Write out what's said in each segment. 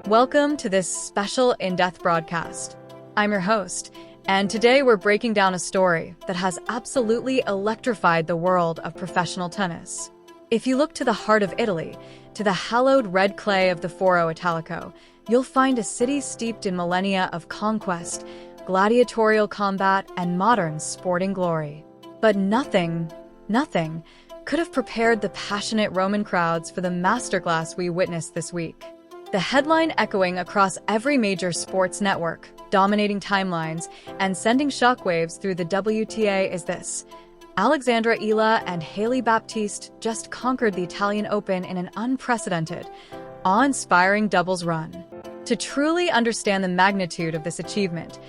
Welcome to this special in-depth broadcast. I'm your host, and today we're breaking down a story that has absolutely electrified the world of professional tennis. If you look to the heart of Italy, to the hallowed red clay of the Foro Italico, you'll find a city steeped in millennia of conquest, gladiatorial combat, and modern sporting glory. But nothing could have prepared the passionate Roman crowds for the masterclass we witnessed this week. The headline echoing across every major sports network, dominating timelines, and sending shockwaves through the WTA is this: Alexandra Eala and Hailey Baptiste just conquered the Italian Open in an unprecedented, awe-inspiring doubles run. To truly understand the magnitude of this achievement,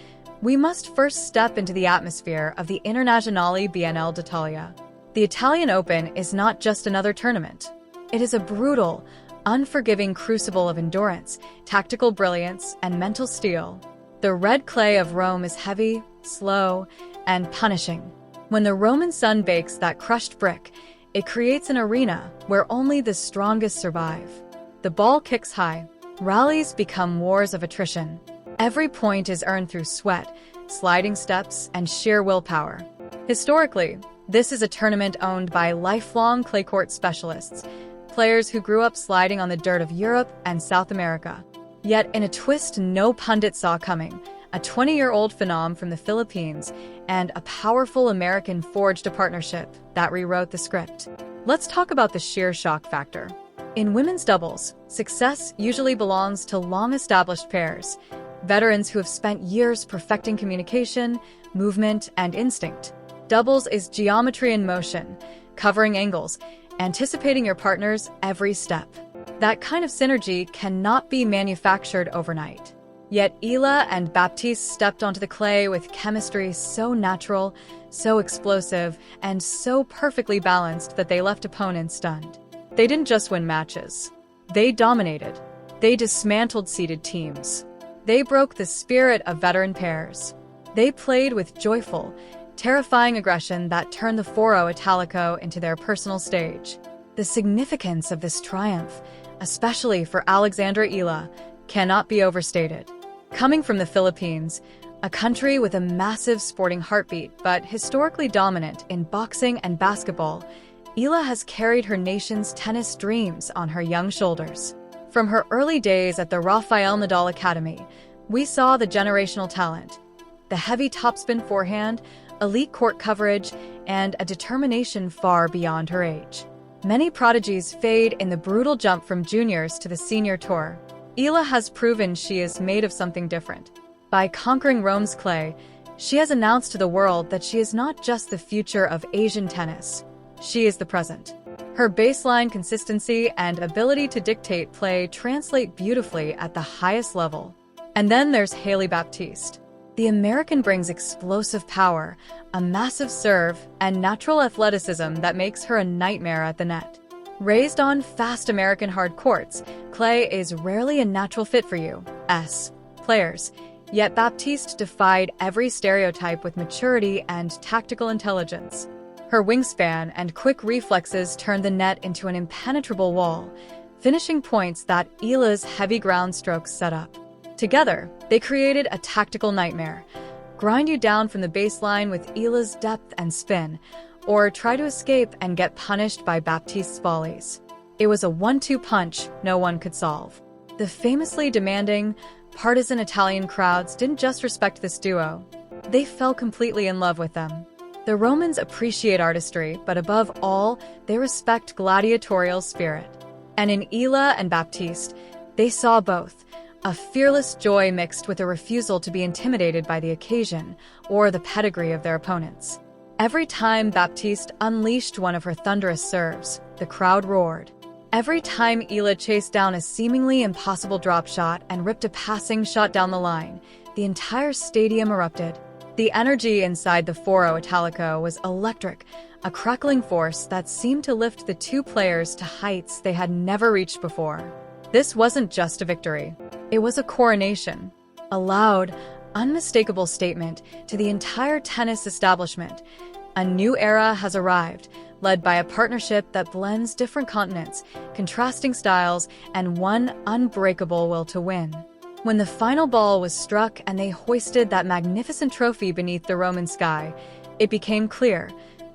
we must first step into the atmosphere of the Internazionale Biennale d'Italia. The Italian Open is not just another tournament. It is a brutal, unforgiving crucible of endurance, tactical brilliance, and mental steel. The red clay of Rome is heavy, slow, and punishing. When the Roman sun bakes that crushed brick, it creates an arena where only the strongest survive. The ball kicks high. Rallies become wars of attrition. Every point is earned through sweat, sliding steps, and sheer willpower. Historically, this is a tournament owned by lifelong clay court specialists, players who grew up sliding on the dirt of Europe and South America. Yet, in a twist no pundit saw coming, a 20-year-old phenom from the Philippines and a powerful American forged a partnership that rewrote the script. Let's talk about the sheer shock factor. In women's doubles, success usually belongs to long-established pairs, veterans who have spent years perfecting communication, movement, and instinct. Doubles is geometry in motion, covering angles, anticipating your partner's every step. That kind of synergy cannot be manufactured overnight. Yet Eala and Baptiste stepped onto the clay with chemistry so natural, so explosive, and so perfectly balanced that they left opponents stunned. They didn't just win matches. They dominated. They dismantled seeded teams. They broke the spirit of veteran pairs. They played with joyful, terrifying aggression that turned the Foro Italico into their personal stage. The significance of this triumph, especially for Alexandra Eala, cannot be overstated. Coming from the Philippines, a country with a massive sporting heartbeat but historically dominant in boxing and basketball, Eala has carried her nation's tennis dreams on her young shoulders. From her early days at the Rafael Nadal Academy, we saw the generational talent, the heavy topspin forehand, elite court coverage, and a determination far beyond her age. Many prodigies fade in the brutal jump from juniors to the senior tour. Eala has proven she is made of something different. By conquering Rome's clay, she has announced to the world that she is not just the future of Asian tennis. She is the present. Her baseline consistency and ability to dictate play translate beautifully at the highest level. And then there's Hailey Baptiste. The American brings explosive power, a massive serve, and natural athleticism that makes her a nightmare at the net. Raised on fast American hard courts, clay is rarely a natural fit for U.S. players, yet Baptiste defied every stereotype with maturity and tactical intelligence. Her wingspan and quick reflexes turned the net into an impenetrable wall, finishing points that Eala's heavy ground strokes set up. Together, they created a tactical nightmare: grind you down from the baseline with Eala's depth and spin, or try to escape and get punished by Baptiste's volleys. It was a 1-2 punch no one could solve. The famously demanding, partisan Italian crowds didn't just respect this duo, they fell completely in love with them. The Romans appreciate artistry, but above all, they respect gladiatorial spirit. And in Eala and Baptiste, they saw both: a fearless joy mixed with a refusal to be intimidated by the occasion or the pedigree of their opponents. Every time Baptiste unleashed one of her thunderous serves, the crowd roared. Every time Eala chased down a seemingly impossible drop shot and ripped a passing shot down the line, the entire stadium erupted. The energy inside the Foro Italico was electric, a crackling force that seemed to lift the two players to heights they had never reached before. This wasn't just a victory. It was a coronation, a loud, unmistakable statement to the entire tennis establishment. A new era has arrived, led by a partnership that blends different continents, contrasting styles, and one unbreakable will to win. When the final ball was struck and they hoisted that magnificent trophy beneath the Roman sky, it became clear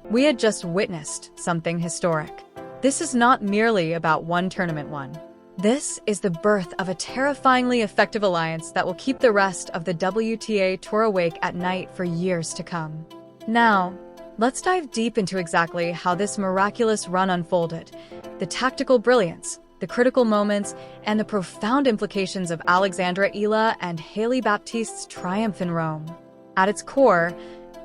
we had just witnessed something historic. This is not merely about one tournament won. This is the birth of a terrifyingly effective alliance that will keep the rest of the WTA Tour awake at night for years to come. Now, let's dive deep into exactly how this miraculous run unfolded, the tactical brilliance, the critical moments, and the profound implications of Alexandra Eala and Hailey Baptiste's triumph in Rome. At its core,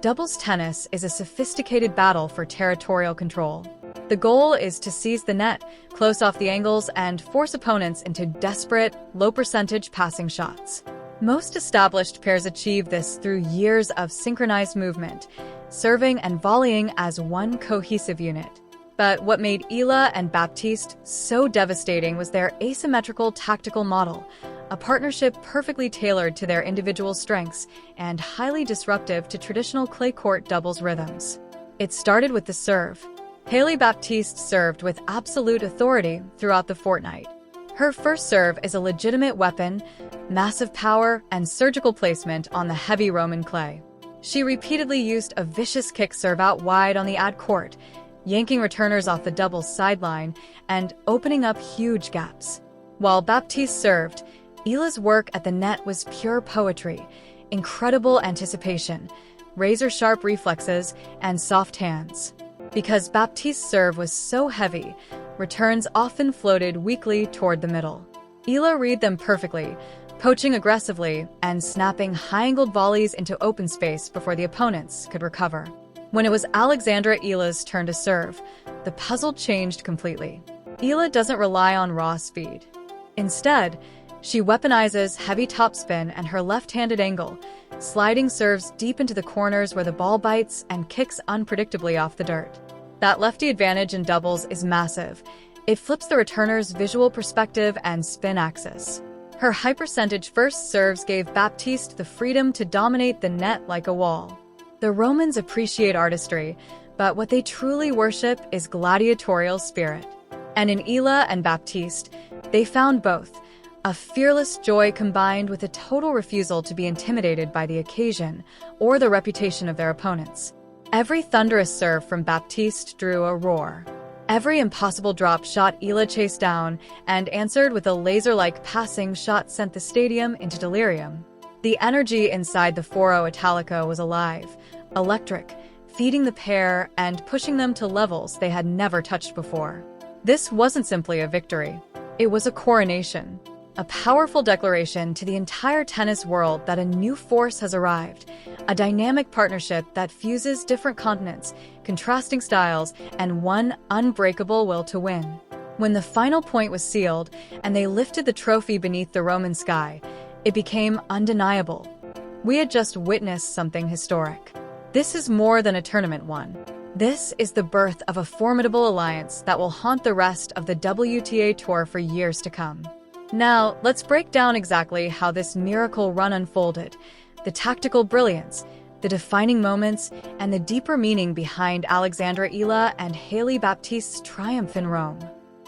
doubles tennis is a sophisticated battle for territorial control. The goal is to seize the net, close off the angles, and force opponents into desperate, low-percentage passing shots. Most established pairs achieve this through years of synchronized movement, serving and volleying as one cohesive unit. But what made Eala and Baptiste so devastating was their asymmetrical tactical model, a partnership perfectly tailored to their individual strengths and highly disruptive to traditional clay court doubles rhythms. It started with the serve. Hailey Baptiste served with absolute authority throughout the fortnight. Her first serve is a legitimate weapon, massive power, and surgical placement on the heavy Roman clay. She repeatedly used a vicious kick serve out wide on the ad court, yanking returners off the doubles sideline and opening up huge gaps. While Baptiste served, Eala's work at the net was pure poetry, incredible anticipation, razor-sharp reflexes, and soft hands. Because Baptiste's serve was so heavy, returns often floated weakly toward the middle. Eala read them perfectly, poaching aggressively and snapping high-angled volleys into open space before the opponents could recover. When it was Alexandra Eala's turn to serve, the puzzle changed completely. Eala doesn't rely on raw speed. Instead, she weaponizes heavy topspin and her left-handed angle, sliding serves deep into the corners where the ball bites and kicks unpredictably off the dirt. That lefty advantage in doubles is massive. It flips the returner's visual perspective and spin axis. Her high-percentage first serves gave Baptiste the freedom to dominate the net like a wall. The Romans appreciate artistry, but what they truly worship is gladiatorial spirit. And in Eala and Baptiste, they found both, a fearless joy combined with a total refusal to be intimidated by the occasion or the reputation of their opponents. Every thunderous serve from Baptiste drew a roar. Every impossible drop shot Eala chased down and answered with a laser-like passing shot sent the stadium into delirium. The energy inside the Foro Italico was alive, electric, feeding the pair and pushing them to levels they had never touched before. This wasn't simply a victory. It was a coronation, a powerful declaration to the entire tennis world that a new force has arrived, a dynamic partnership that fuses different continents, contrasting styles, and one unbreakable will to win. When the final point was sealed and they lifted the trophy beneath the Roman sky, it became undeniable. We had just witnessed something historic. This is more than a tournament won. This is the birth of a formidable alliance that will haunt the rest of the WTA Tour for years to come. Now, let's break down exactly how this miracle run unfolded, the tactical brilliance, the defining moments, and the deeper meaning behind Alexandra Eala and Hailey Baptiste's triumph in Rome.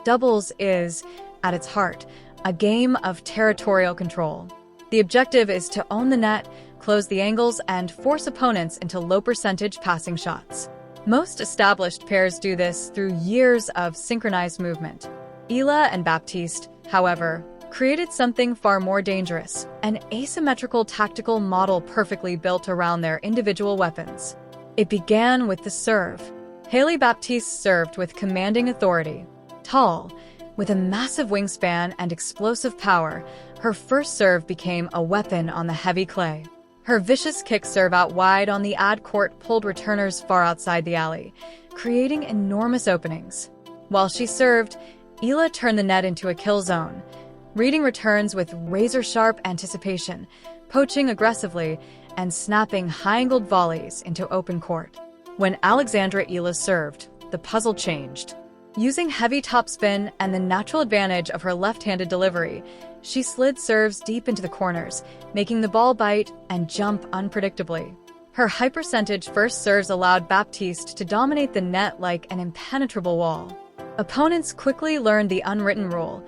Doubles is, at its heart, a game of territorial control. The objective is to own the net, close the angles, and force opponents into low-percentage passing shots. Most established pairs do this through years of synchronized movement. Eala and Baptiste, however, created something far more dangerous, an asymmetrical tactical model perfectly built around their individual weapons. It began with the serve. Hailey Baptiste served with commanding authority. Tall, with a massive wingspan and explosive power, her first serve became a weapon on the heavy clay. Her vicious kick serve out wide on the ad court pulled returners far outside the alley, creating enormous openings. While she served, Eala turned the net into a kill zone, reading returns with razor-sharp anticipation, poaching aggressively, and snapping high-angled volleys into open court. When Alexandra Eala served, the puzzle changed. Using heavy topspin and the natural advantage of her left-handed delivery, she slid serves deep into the corners, making the ball bite and jump unpredictably. Her high percentage first serves allowed Baptiste to dominate the net like an impenetrable wall. Opponents quickly learned the unwritten rule: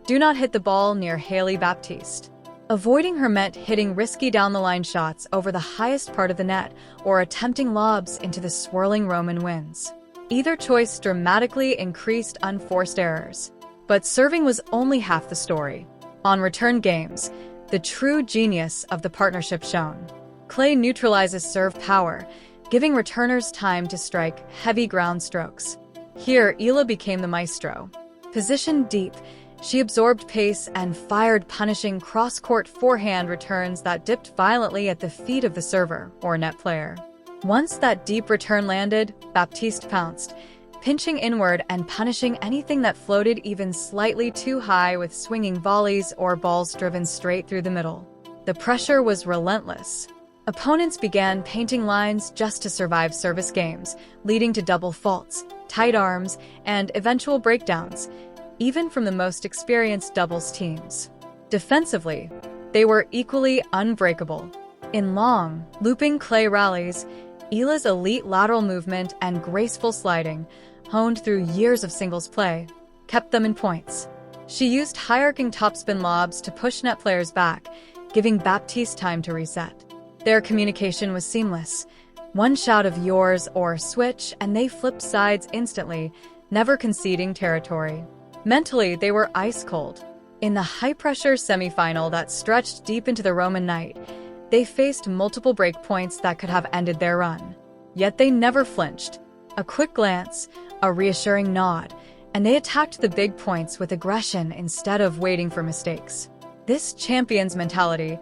do not hit the ball near Hailey Baptiste. Avoiding her meant hitting risky down-the-line shots over the highest part of the net or attempting lobs into the swirling Roman winds. Either choice dramatically increased unforced errors. But serving was only half the story. On return games, the true genius of the partnership shone. Clay neutralizes serve power, giving returners time to strike heavy ground strokes. Here, Eala became the maestro. Positioned deep, she absorbed pace and fired punishing cross-court forehand returns that dipped violently at the feet of the server or net player. Once that deep return landed, Baptiste pounced, pinching inward and punishing anything that floated even slightly too high with swinging volleys or balls driven straight through the middle. The pressure was relentless. Opponents began painting lines just to survive service games, leading to double faults, tight arms, and eventual breakdowns, even from the most experienced doubles teams. Defensively, they were equally unbreakable. In long, looping clay rallies, Eala's elite lateral movement and graceful sliding, honed through years of singles play, kept them in points. She used high-arcing topspin lobs to push net players back, giving Baptiste time to reset. Their communication was seamless. One shout of yours or switch, and they flipped sides instantly, never conceding territory. Mentally, they were ice-cold. In the high-pressure semifinal that stretched deep into the Roman night, they faced multiple breakpoints that could have ended their run. Yet they never flinched. A quick glance, a reassuring nod, and they attacked the big points with aggression instead of waiting for mistakes. This champion's mentality,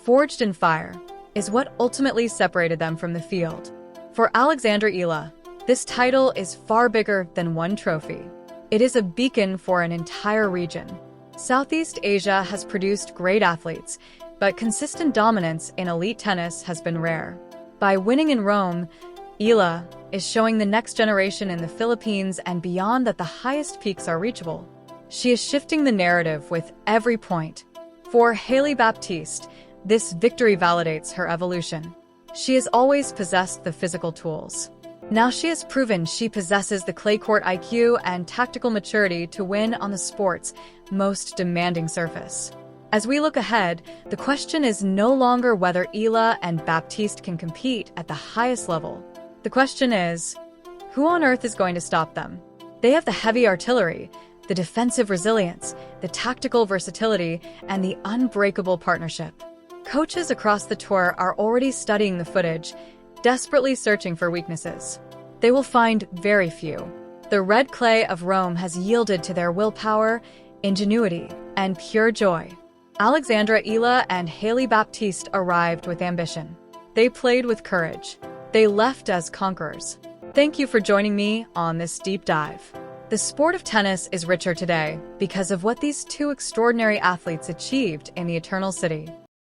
forged in fire, is what ultimately separated them from the field. For Alexandra Eala, this title is far bigger than one trophy. It is a beacon for an entire region. Southeast Asia has produced great athletes, but consistent dominance in elite tennis has been rare. By winning in Rome, Eala is showing the next generation in the Philippines and beyond that the highest peaks are reachable. She is shifting the narrative with every point. For Hailey Baptiste, this victory validates her evolution. She has always possessed the physical tools. Now she has proven she possesses the clay court IQ and tactical maturity to win on the sport's most demanding surface. As we look ahead, the question is no longer whether Eala and Baptiste can compete at the highest level. The question is, who on earth is going to stop them? They have the heavy artillery, the defensive resilience, the tactical versatility, and the unbreakable partnership. Coaches across the tour are already studying the footage, desperately searching for weaknesses. They will find very few. The red clay of Rome has yielded to their willpower, ingenuity, and pure joy. Alexandra Eala and Hailey Baptiste arrived with ambition. They played with courage. They left as conquerors. Thank you for joining me on this deep dive. The sport of tennis is richer today because of what these two extraordinary athletes achieved in the Eternal City.